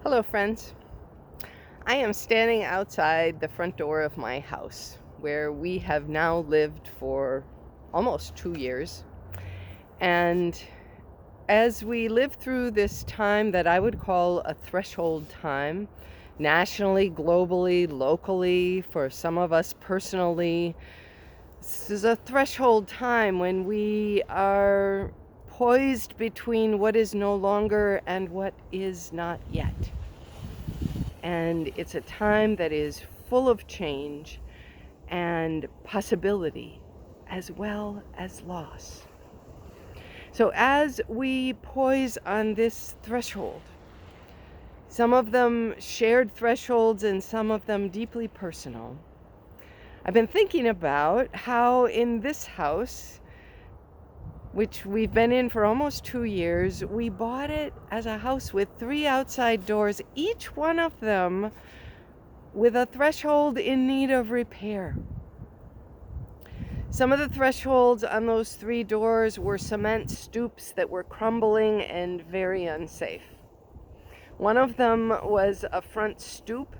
Hello, friends. I am standing outside the front door of my house, where we have now lived for almost 2 years. And as we live through this time that I would call a threshold time, nationally, globally, locally, for some of us personally, this is a threshold time when we are poised between what is no longer and what is not yet. And it's a time that is full of change and possibility as well as loss. So as we poise on this threshold, some of them shared thresholds and some of them deeply personal, I've been thinking about how in this house, which we've been in for almost 2 years, we bought it as a house with 3 outside doors, each one of them with a threshold in need of repair. Some of the thresholds on those 3 doors were cement stoops that were crumbling and very unsafe. One of them was a front stoop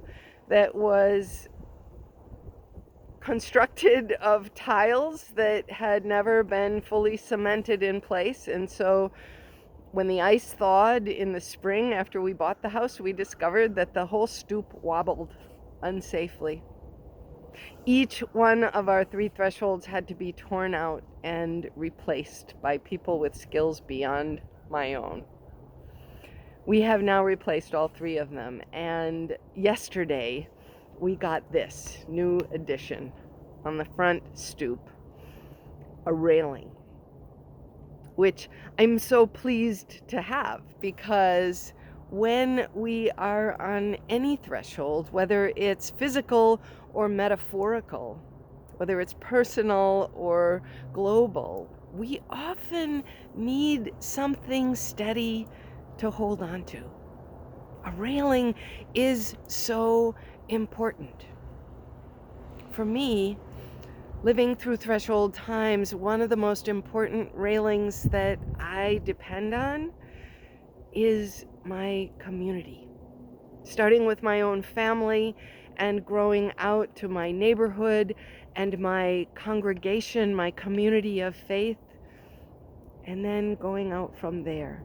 that was constructed of tiles that had never been fully cemented in place, and so when the ice thawed in the spring after we bought the house, we discovered that the whole stoop wobbled unsafely. Each one of our 3 thresholds had to be torn out and replaced by people with skills beyond my own. We have now replaced all 3 of them, and yesterday we got this new addition on the front stoop, a railing, which I'm so pleased to have, because when we are on any threshold, whether it's physical or metaphorical, whether it's personal or global, we often need something steady to hold on to. A railing is so important. For me, living through threshold times, one of the most important railings that I depend on is my community. Starting with my own family and growing out to my neighborhood and my congregation, my community of faith, and then going out from there.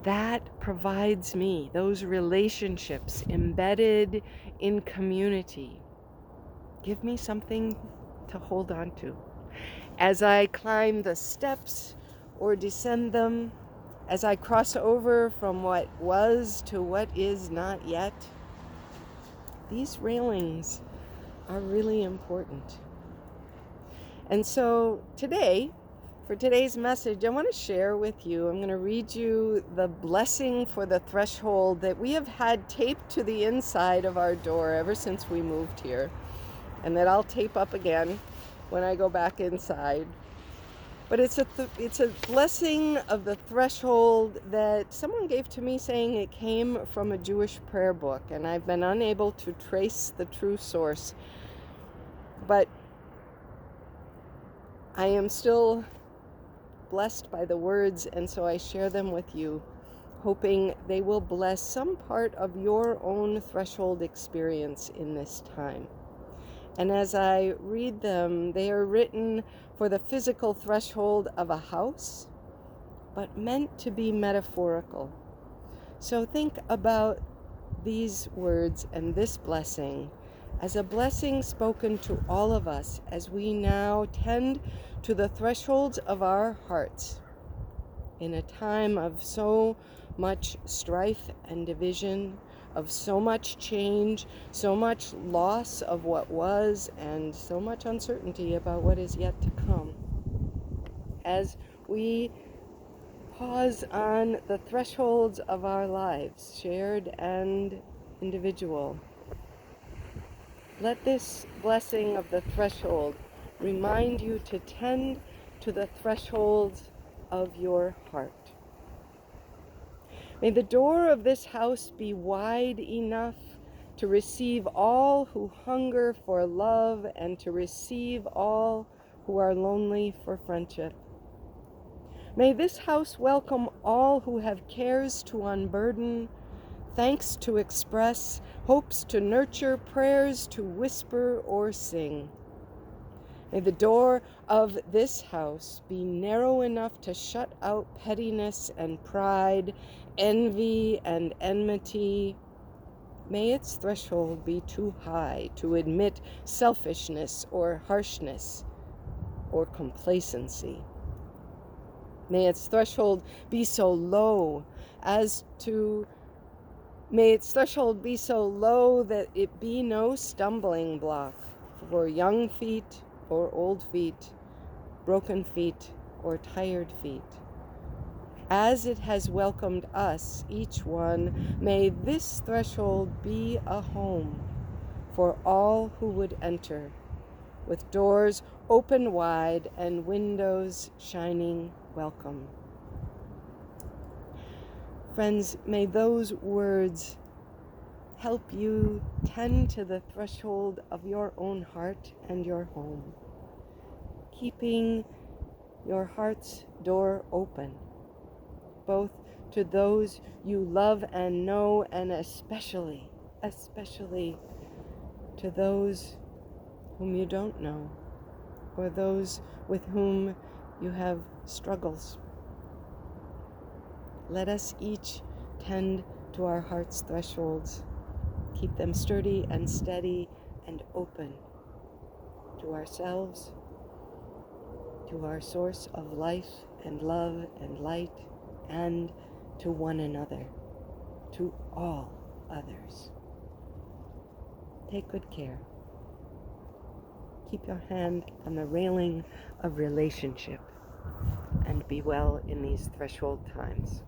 That provides me those relationships embedded in community. Give me something to hold on to. As I climb the steps or descend them, as I cross over from what was to what is not yet, these railings are really important. And so today, for today's message, I want to share with you, I'm going to read you the blessing for the threshold that we have had taped to the inside of our door ever since we moved here, and that I'll tape up again when I go back inside. But it's a blessing of the threshold that someone gave to me, saying it came from a Jewish prayer book, and I've been unable to trace the true source. But I am still blessed by the words, and so I share them with you, hoping they will bless some part of your own threshold experience in this time. And as I read them, they are written for the physical threshold of a house, but meant to be metaphorical. So think about these words and this blessing as a blessing spoken to all of us as we now tend to the thresholds of our hearts in a time of so much strife and division, of so much change, so much loss of what was, and so much uncertainty about what is yet to come. As we pause on the thresholds of our lives, shared and individual, let this blessing of the threshold remind you to tend to the thresholds of your heart. May the door of this house be wide enough to receive all who hunger for love and to receive all who are lonely for friendship. May this house welcome all who have cares to unburden, thanks to express, hopes to nurture, prayers to whisper or sing. May the door of this house be narrow enough to shut out pettiness and pride, envy and enmity. May its threshold be too high to admit selfishness or harshness or complacency. May its threshold be so low that it be no stumbling block for young feet or old feet, broken feet or tired feet. As it has welcomed us, each one, may this threshold be a home for all who would enter, with doors open wide and windows shining welcome. Friends, may those words help you tend to the threshold of your own heart and your home, keeping your heart's door open, both to those you love and know, and especially to those whom you don't know, or those with whom you have struggles. Let us each tend to our heart's thresholds, keep them sturdy and steady and open to ourselves, to our source of life and love and light, and to one another, to all others. Take good care. Keep your hand on the railing of relationship and be well in these threshold times.